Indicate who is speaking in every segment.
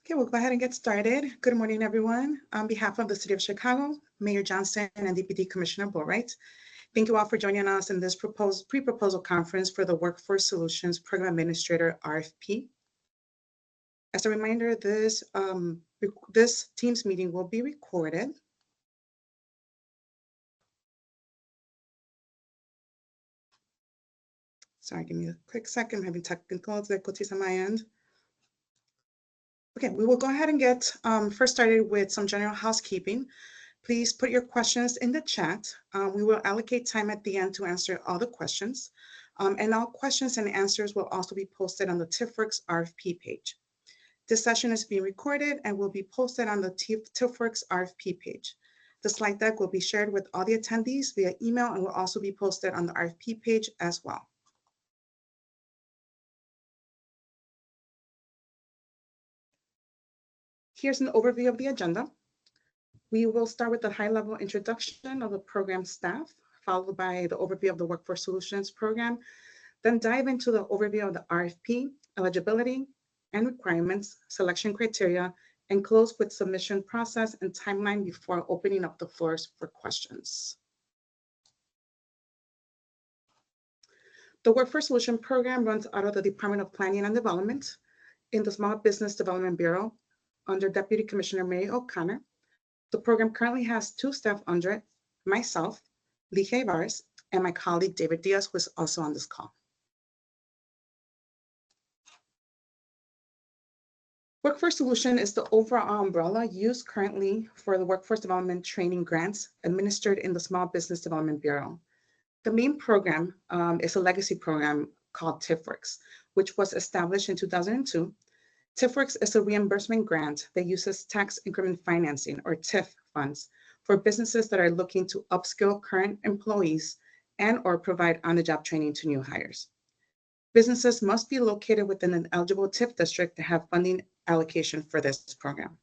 Speaker 1: Okay, we'll go ahead and get started. Good morning, everyone. On behalf of the City of Chicago, Mayor Johnson and Deputy Commissioner Boatwright, thank you all for joining us in this pre-proposal conference for the Workforce Solutions Program Administrator RFP. As a reminder, this Teams meeting will be recorded. Sorry, give me a quick second. I'm having technical difficulties on my end. Okay, we will go ahead and get first started with some general housekeeping. Please put your questions in the chat. We will allocate time at the end to answer all the questions. And all questions and answers will also be posted on the TIFWorks RFP page. This session is being recorded and will be posted on the TIFWorks RFP page. The slide deck will be shared with all the attendees via email and will also be posted on the RFP page as well. Here's an overview of the agenda. We will start with the high-level introduction of the program staff, followed by the overview of the Workforce Solutions program, then dive into the overview of the RFP, eligibility and requirements, selection criteria, and close with submission process and timeline before opening up the floors for questions. The Workforce Solutions program runs out of the Department of Planning and Development in the Small Business Development Bureau under Deputy Commissioner Mary O'Connor. The program currently has 2 staff under it, myself, Lee Vargas, and my colleague David Diaz, who is also on this call. Workforce Solution is the overall umbrella used currently for the workforce development training grants administered in the Small Business Development Bureau. The main program is a legacy program called TIFWorks, which was established in 2002. TIFWorks is a reimbursement grant that uses tax increment financing, or TIF funds, for businesses that are looking to upskill current employees and or provide on-the-job training to new hires. Businesses must be located within an eligible TIF district to have funding allocation for this program.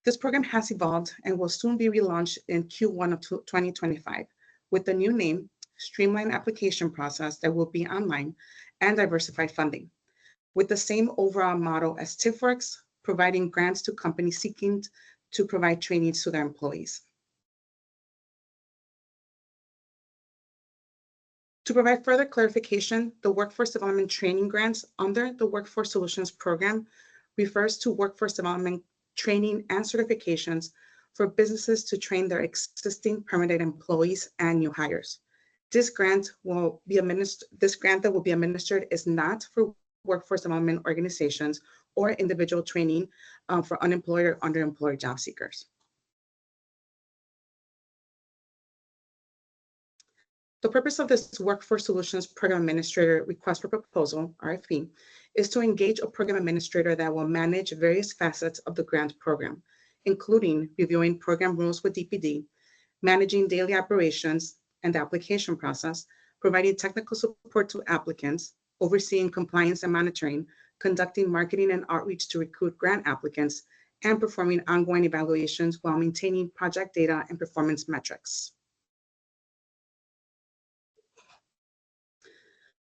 Speaker 1: This program has evolved and will soon be relaunched in Q1 of 2025 with the new name, streamlined application process that will be online, and diversified funding, with the same overall model as TIFWorks, providing grants to companies seeking to provide trainings to their employees. To provide further clarification, the Workforce Development Training grants under the Workforce Solutions program refers to workforce development training and certifications for businesses to train their existing permanent employees and new hires. This grant that will be administered is not for workforce development organizations or individual training for unemployed or underemployed job seekers. The purpose of this Workforce Solutions Program Administrator Request for Proposal, RFP, is to engage a program administrator that will manage various facets of the grant program, including reviewing program rules with DPD, managing daily operations and the application process, providing technical support to applicants, overseeing compliance and monitoring, conducting marketing and outreach to recruit grant applicants, and performing ongoing evaluations while maintaining project data and performance metrics.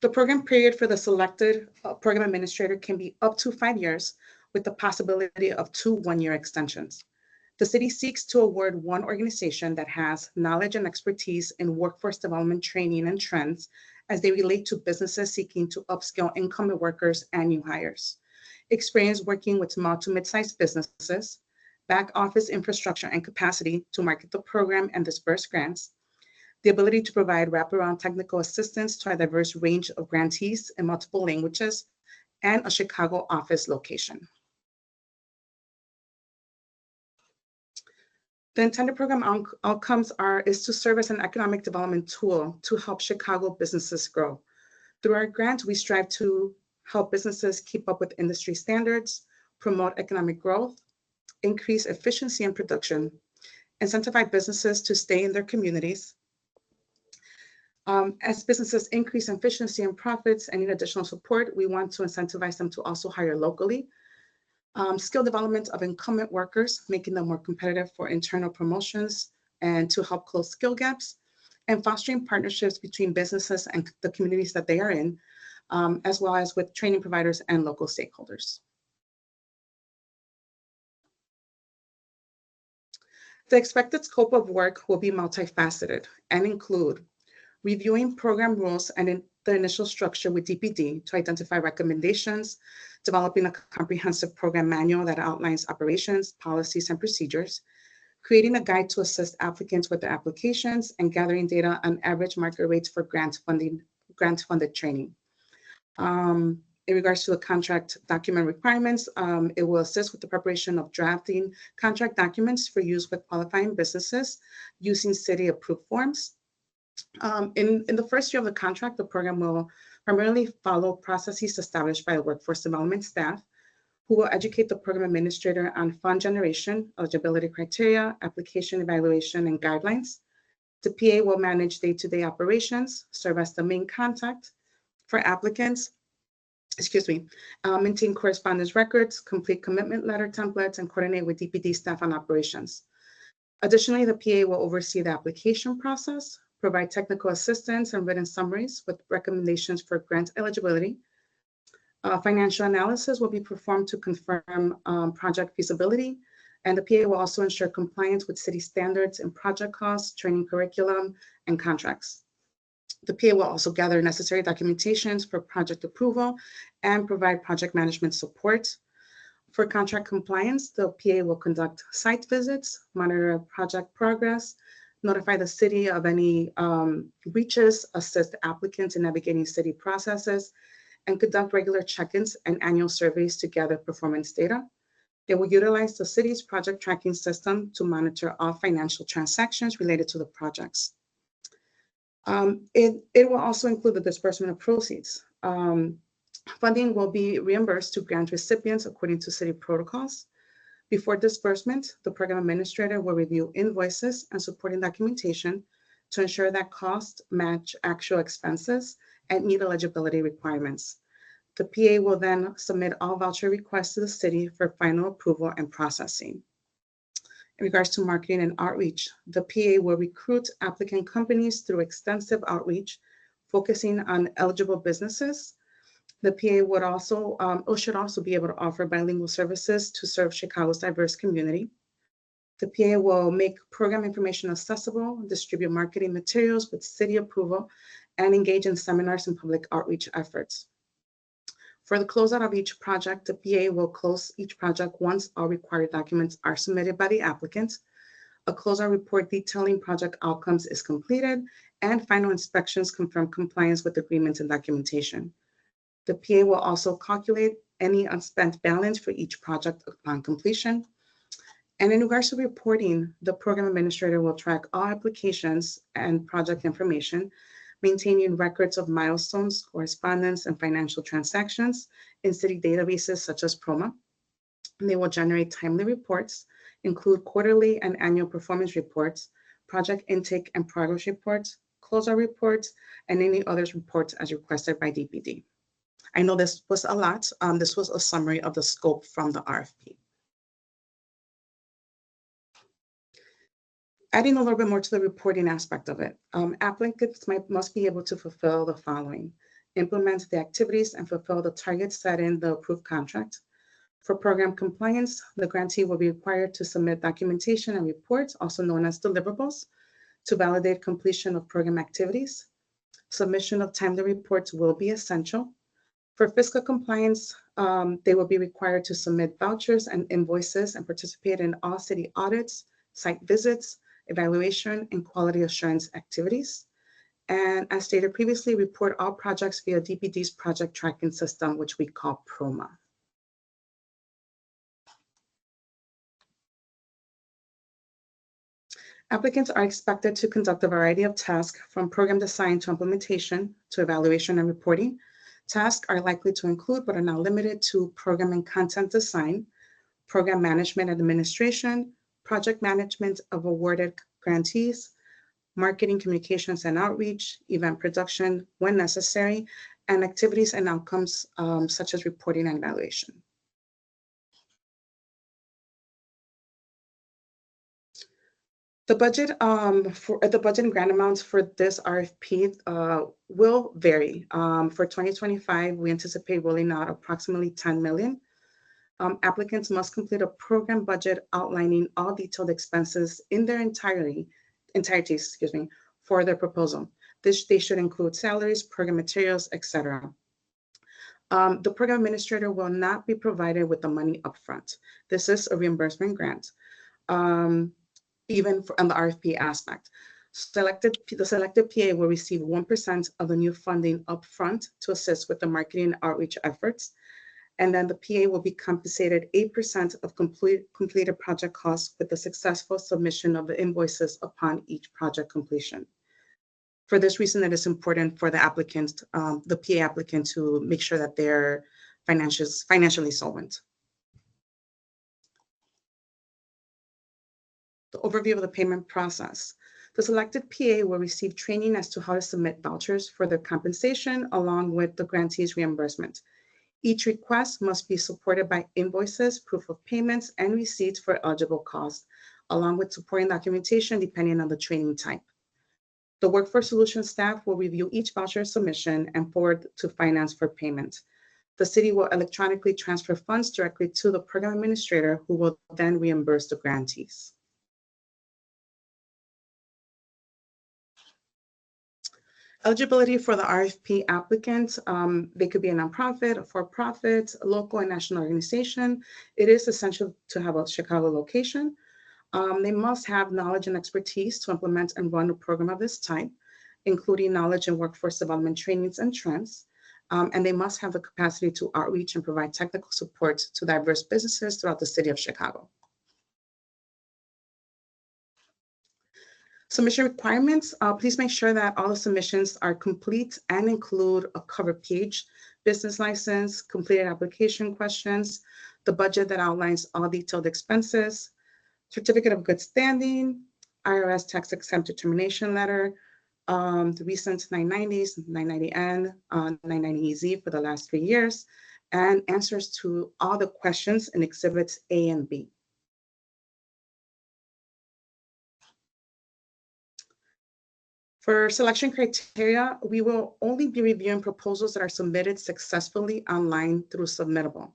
Speaker 1: The program period for the selected program administrator can be up to 5 years, with the possibility of 2 one-year extensions. The city seeks to award one organization that has knowledge and expertise in workforce development training and trends as they relate to businesses seeking to upskill incumbent workers and new hires, experience working with small to mid-sized businesses, back office infrastructure and capacity to market the program and disperse grants, the ability to provide wraparound technical assistance to a diverse range of grantees in multiple languages, and a Chicago office location. The intended program outcomes is to serve as an economic development tool to help Chicago businesses grow. Through our grant, we strive to help businesses keep up with industry standards, promote economic growth, increase efficiency and production, incentivize businesses to stay in their communities. As businesses increase efficiency and profits and need additional support, we want to incentivize them to also hire locally. Skill development of incumbent workers, making them more competitive for internal promotions and to help close skill gaps, and fostering partnerships between businesses and the communities that they are in, as well as with training providers and local stakeholders. The expected scope of work will be multifaceted and include reviewing program rules and the initial structure with DPD to identify recommendations, developing a comprehensive program manual that outlines operations, policies, and procedures, creating a guide to assist applicants with their applications, and gathering data on average market rates for grant-funded training. In regards to the contract document requirements, it will assist with the preparation of drafting contract documents for use with qualifying businesses using city-approved forms. In the first year of the contract, the program will primarily follow processes established by the workforce development staff, who will educate the program administrator on fund generation, eligibility criteria, application evaluation, and guidelines. The PA will manage day-to-day operations, serve as the main contact for applicants, maintain correspondence records, complete commitment letter templates, and coordinate with DPD staff on operations. Additionally, the PA will oversee the application process, provide technical assistance and written summaries with recommendations for grant eligibility. Financial analysis will be performed to confirm project feasibility, and the PA will also ensure compliance with city standards and project costs, training curriculum, and contracts. The PA will also gather necessary documentations for project approval and provide project management support. For contract compliance, the PA will conduct site visits, monitor project progress, notify the city of any breaches, assist applicants in navigating city processes, and conduct regular check-ins and annual surveys to gather performance data. They will utilize the city's project tracking system to monitor all financial transactions related to the projects. It will also include the disbursement of proceeds. Funding will be reimbursed to grant recipients according to city protocols. Before disbursement, the program administrator will review invoices and supporting documentation to ensure that costs match actual expenses and meet eligibility requirements. The PA will then submit all voucher requests to the city for final approval and processing. In regards to marketing and outreach, the PA will recruit applicant companies through extensive outreach, focusing on eligible businesses. The PA should also be able to offer bilingual services to serve Chicago's diverse community. The PA will make program information accessible, distribute marketing materials with city approval, and engage in seminars and public outreach efforts. For the closeout of each project, the PA will close each project once all required documents are submitted by the applicant. A closeout report detailing project outcomes is completed, and final inspections confirm compliance with agreements and documentation. The PA will also calculate any unspent balance for each project upon completion. And in regards to reporting, the program administrator will track all applications and project information, maintaining records of milestones, correspondence, and financial transactions in city databases such as PROMA. And they will generate timely reports, include quarterly and annual performance reports, project intake and progress reports, closeout reports, and any other reports as requested by DPD. I know this was a lot. This was a summary of the scope from the RFP. Adding a little bit more to the reporting aspect of it, applicants must be able to fulfill the following: implement the activities and fulfill the targets set in the approved contract. For program compliance, the grantee will be required to submit documentation and reports, also known as deliverables, to validate completion of program activities. Submission of timely reports will be essential. For fiscal compliance, they will be required to submit vouchers and invoices and participate in all city audits, site visits, evaluation, and quality assurance activities. And as stated previously, report all projects via DPD's project tracking system, which we call PROMA. Applicants are expected to conduct a variety of tasks from program design to implementation to evaluation and reporting. Tasks are likely to include, but are not limited to, program and content design, program management and administration, project management of awarded grantees, marketing, communications and outreach, event production when necessary, and activities and outcomes such as reporting and evaluation. The budget and grant amounts for this RFP will vary. For 2025, we anticipate rolling out approximately $10 million. Applicants must complete a program budget outlining all detailed expenses in their entirety, for their proposal. They should include salaries, program materials, etc. The program administrator will not be provided with the money upfront. This is a reimbursement grant, even on the RFP aspect. The selected PA will receive 1% of the new funding upfront to assist with the marketing and outreach efforts. And then the PA will be compensated 8% of completed project costs with the successful submission of the invoices upon each project completion. For this reason, it is important for the applicant, the PA applicant, to make sure that they're financially solvent. The overview of the payment process. The selected PA will receive training as to how to submit vouchers for their compensation along with the grantee's reimbursement. Each request must be supported by invoices, proof of payments, and receipts for eligible costs, along with supporting documentation depending on the training type. The Workforce Solutions staff will review each voucher submission and forward to finance for payment. The city will electronically transfer funds directly to the program administrator, who will then reimburse the grantees. Eligibility for the RFP applicants, they could be a nonprofit, a for-profit, a local and national organization. It is essential to have a Chicago location. They must have knowledge and expertise to implement and run a program of this type, including knowledge in workforce development trainings and trends. And they must have the capacity to outreach and provide technical support to diverse businesses throughout the city of Chicago. Submission requirements, please make sure that all the submissions are complete and include a cover page, business license, completed application questions, the budget that outlines all detailed expenses, certificate of good standing, IRS tax exempt determination letter, the recent 990s, 990N, 990EZ for the last 3 years, and answers to all the questions in exhibits A and B. For selection criteria, we will only be reviewing proposals that are submitted successfully online through Submittable.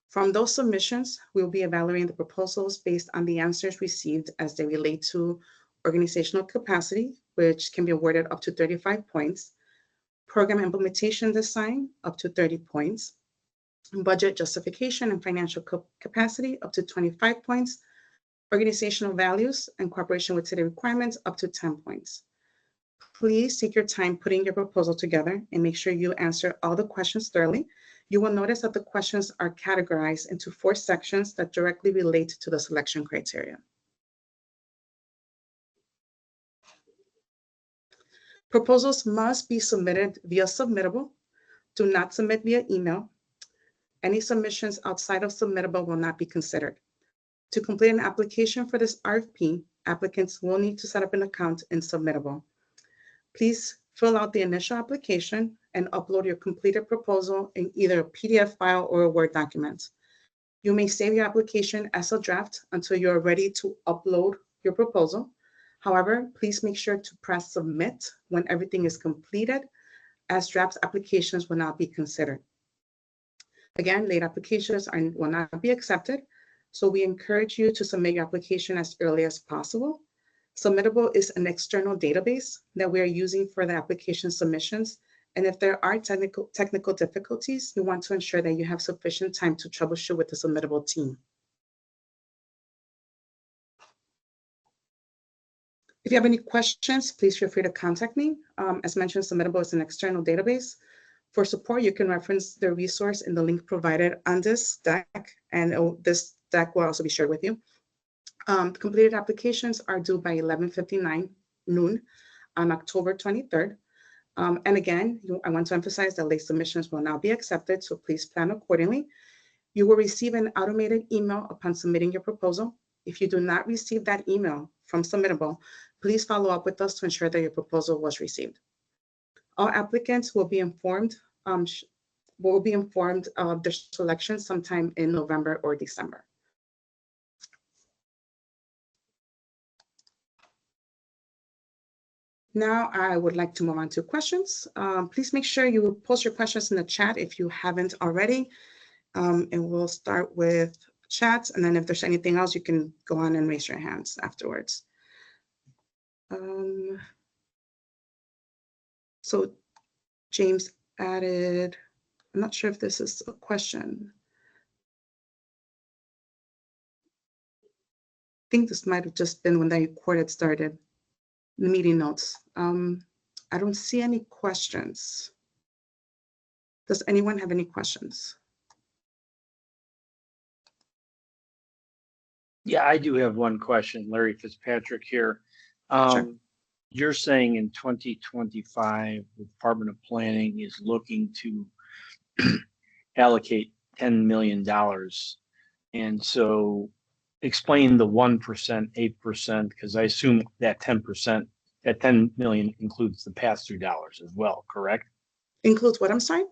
Speaker 1: From those submissions, we will be evaluating the proposals based on the answers received as they relate to organizational capacity, which can be awarded up to 35 points, program implementation design, up to 30 points, budget justification and financial capacity, up to 25 points, organizational values and cooperation with city requirements, up to 10 points. Please take your time putting your proposal together and make sure you answer all the questions thoroughly. You will notice that the questions are categorized into 4 sections that directly relate to the selection criteria. Proposals must be submitted via Submittable. Do not submit via email. Any submissions outside of Submittable will not be considered. To complete an application for this RFP, applicants will need to set up an account in Submittable. Please fill out the initial application and upload your completed proposal in either a PDF file or a Word document. You may save your application as a draft until you are ready to upload your proposal. However, please make sure to press submit when everything is completed, as draft applications will not be considered. Again, late applications will not be accepted, so we encourage you to submit your application as early as possible. Submittable is an external database that we are using for the application submissions. And if there are technical difficulties, you want to ensure that you have sufficient time to troubleshoot with the Submittable team. If you have any questions, please feel free to contact me. As mentioned, Submittable is an external database. For support, you can reference the resource in the link provided on this deck, and this deck will also be shared with you. Completed applications are due by 11:59 noon on October 23rd. And again, I want to emphasize that late submissions will not be accepted, so please plan accordingly. You will receive an automated email upon submitting your proposal. If you do not receive that email from Submittable, please follow up with us to ensure that your proposal was received. All applicants will be informed of their selection sometime in November or December. Now I would like to move on to questions. Please make sure you post your questions in the chat if you haven't already. And we'll start with chats, and then if there's anything else, you can go on and raise your hands afterwards. So James added, I'm not sure if this is a question. I think this might have just been when the recorded started, the meeting notes. I don't see any questions. Does anyone have any questions?
Speaker 2: Yeah, I do have one question. Larry Fitzpatrick here.
Speaker 1: Sure.
Speaker 2: You're saying in 2025, the Department of Planning is looking to allocate $10 million. And so explain the 1%, 8%, because I assume that 10%, that 10 million includes the pass-through dollars as well, correct?
Speaker 1: Includes what, I'm sorry?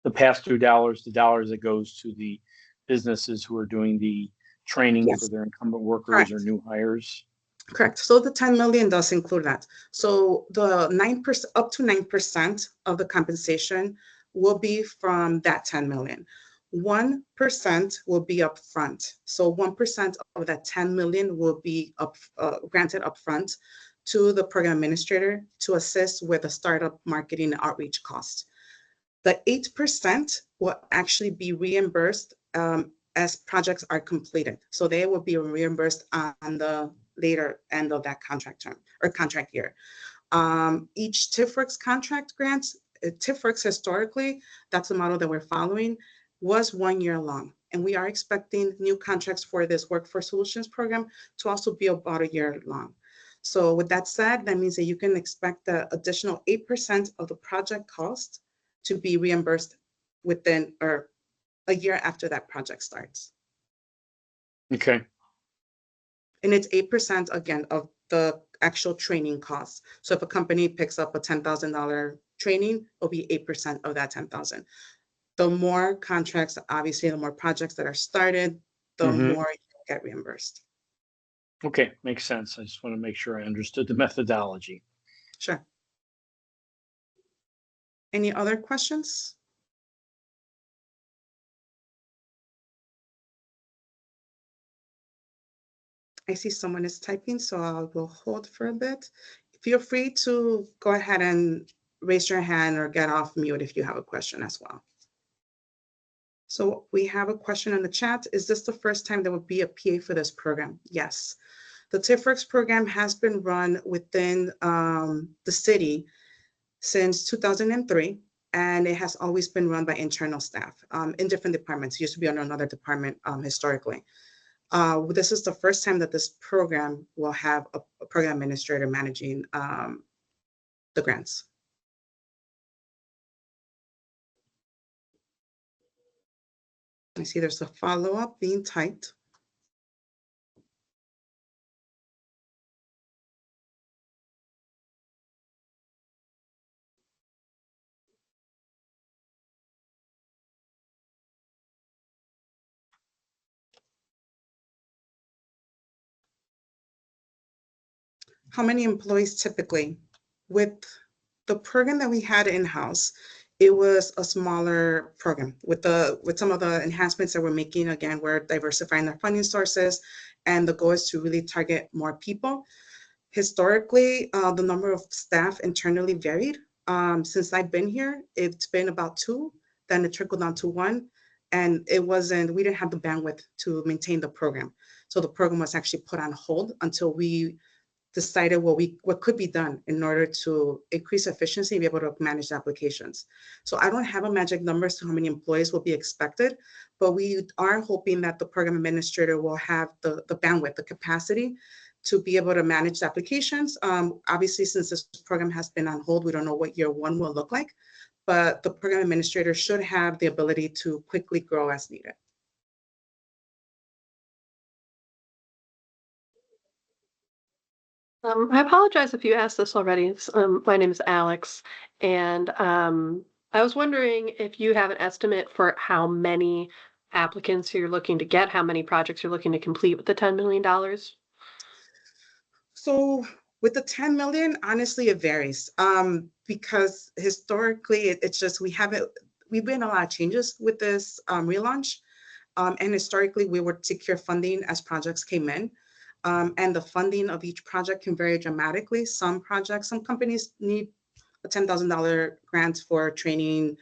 Speaker 2: The pass-through dollars, the dollars that goes to the businesses who are doing the training
Speaker 1: Yes.
Speaker 2: for their incumbent workers
Speaker 1: Correct.
Speaker 2: or new hires.
Speaker 1: Correct. So the 10 million does include that. So the 9%, up to 9% of the compensation will be from that 10 million. 1% will be upfront. So 1% of that 10 million will be granted upfront to the program administrator to assist with the startup marketing and outreach costs. The 8% will actually be reimbursed as projects are completed. So they will be reimbursed on the later end of that contract term or contract year. Each TIFWorks contract grants, TIFWorks historically, that's the model that we're following, was 1 year long. And we are expecting new contracts for this Workforce Solutions program to also be about 1 year long. So with that said, that means that you can expect the additional 8% of the project cost to be reimbursed within or a year after that project starts.
Speaker 2: Okay.
Speaker 1: And it's 8% again of the actual training costs. So if a company picks up a $10,000 training, it'll be 8% of that 10,000. The more contracts, obviously, the more projects that are started, the more you get reimbursed.
Speaker 2: Okay, makes sense. I just want to make sure I understood the methodology.
Speaker 1: Sure. Any other questions? I see someone is typing, so I will hold for a bit. Feel free to go ahead and raise your hand or get off mute if you have a question as well. So we have a question in the chat. Is this the first time there will be a PA for this program? Yes. The TIFWorks program has been run within the city since 2003, and it has always been run by internal staff in different departments. It used to be under another department historically. This is the first time that this program will have a program administrator managing the grants. I see there's a follow-up being typed. How many employees typically? With the program that we had in-house, it was a smaller program. With some of the enhancements that we're making, again, we're diversifying the funding sources, and the goal is to really target more people. Historically, the number of staff internally varied. Since I've been here, it's been about 2, then it trickled down to 1, and we didn't have the bandwidth to maintain the program. So the program was actually put on hold until we decided what could be done in order to increase efficiency and be able to manage the applications. So I don't have a magic number as to how many employees will be expected, but we are hoping that the program administrator will have the bandwidth, the capacity to be able to manage the applications. Obviously, since this program has been on hold, we don't know what year 1 will look like, but the program administrator should have the ability to quickly grow as needed.
Speaker 3: I apologize if you asked this already. My name is Alex, and I was wondering if you have an estimate for how many applicants you're looking to get, how many projects you're looking to complete with the $10 million?
Speaker 1: So with the 10 million, honestly, it varies because historically it's just we we've been a lot of changes with this relaunch. And historically, we would secure funding as projects came in. And the funding of each project can vary dramatically. Some companies need a $10,000 grant for training,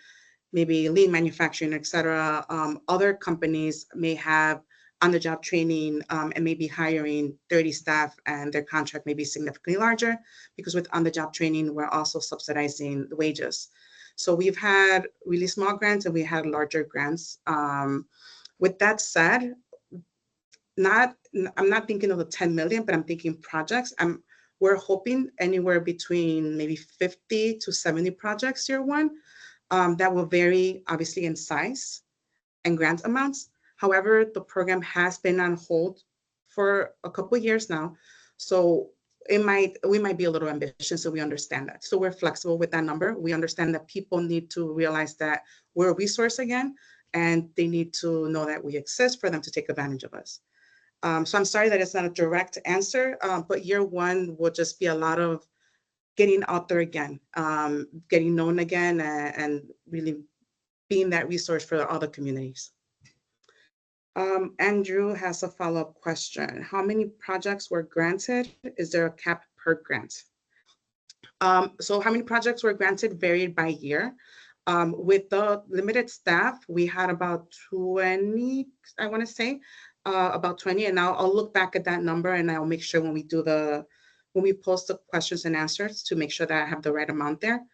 Speaker 1: maybe lean manufacturing, et cetera. Other companies may have on-the-job training and maybe hiring 30 staff, and their contract may be significantly larger because with on-the-job training, we're also subsidizing the wages. So we've had really small grants and we had larger grants. With that said, I'm not thinking of the 10 million, but I'm thinking projects. We're hoping anywhere between maybe 50 to 70 projects year one. That will vary obviously in size and grant amounts. However, the program has been on hold for a couple of years now. So we might be a little ambitious, so we understand that. So we're flexible with that number. We understand that people need to realize that we're a resource again, and they need to know that we exist for them to take advantage of us. So I'm sorry that it's not a direct answer, but year one will just be a lot of getting out there again, getting known again, and really being that resource for other communities. Andrew has a follow-up question. How many projects were granted? Is there a cap per grant? So how many projects were granted varied by year. With the limited staff, we had about 20, I want to say, about 20. And now I'll look back at that number and I'll make sure when we post the questions and answers to make sure that I have the right amount there.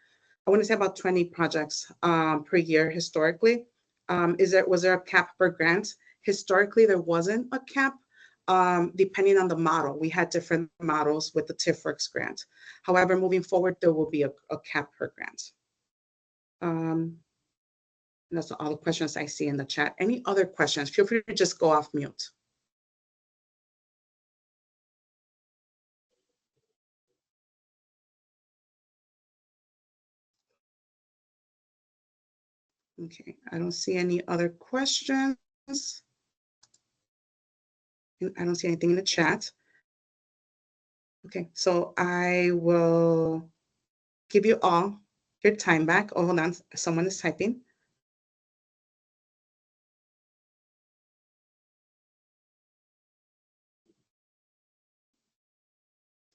Speaker 1: I want to say about 20 projects per year historically. Was there a cap per grant? Historically, there wasn't a cap. Depending on the model, we had different models with the TIFWorks grant. However, moving forward, there will be a cap per grant. That's all the questions I see in the chat. Any other questions? Feel free to just go off mute. Okay, I don't see any other questions. I don't see anything in the chat. Okay, so I will give you all your time back. Oh, hold on, someone is typing.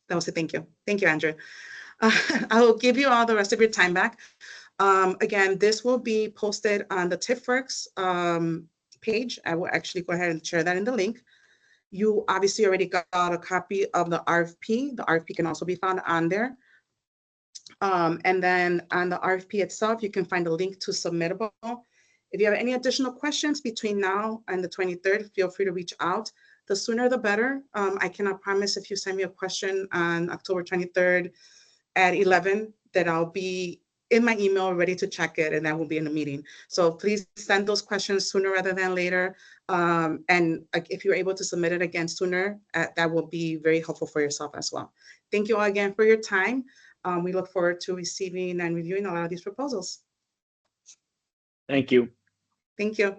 Speaker 1: That was it, thank you. Thank you, Andrew. I will give you all the rest of your time back. Again, this will be posted on the TIFWorks page. I will actually go ahead and share that in the link. You obviously already got a copy of the RFP. The RFP can also be found on there. And then on the RFP itself, you can find a link to Submittable. If you have any additional questions between now and the 23rd, feel free to reach out. The sooner the better. I cannot promise if you send me a question on October 23rd at 11 that I'll be in my email ready to check it, and that will be in the meeting. So please send those questions sooner rather than later. And if you're able to submit it again sooner, that will be very helpful for yourself as well. Thank you all again for your time. We look forward to receiving and reviewing a lot of these proposals.
Speaker 2: Thank you.
Speaker 1: Thank you.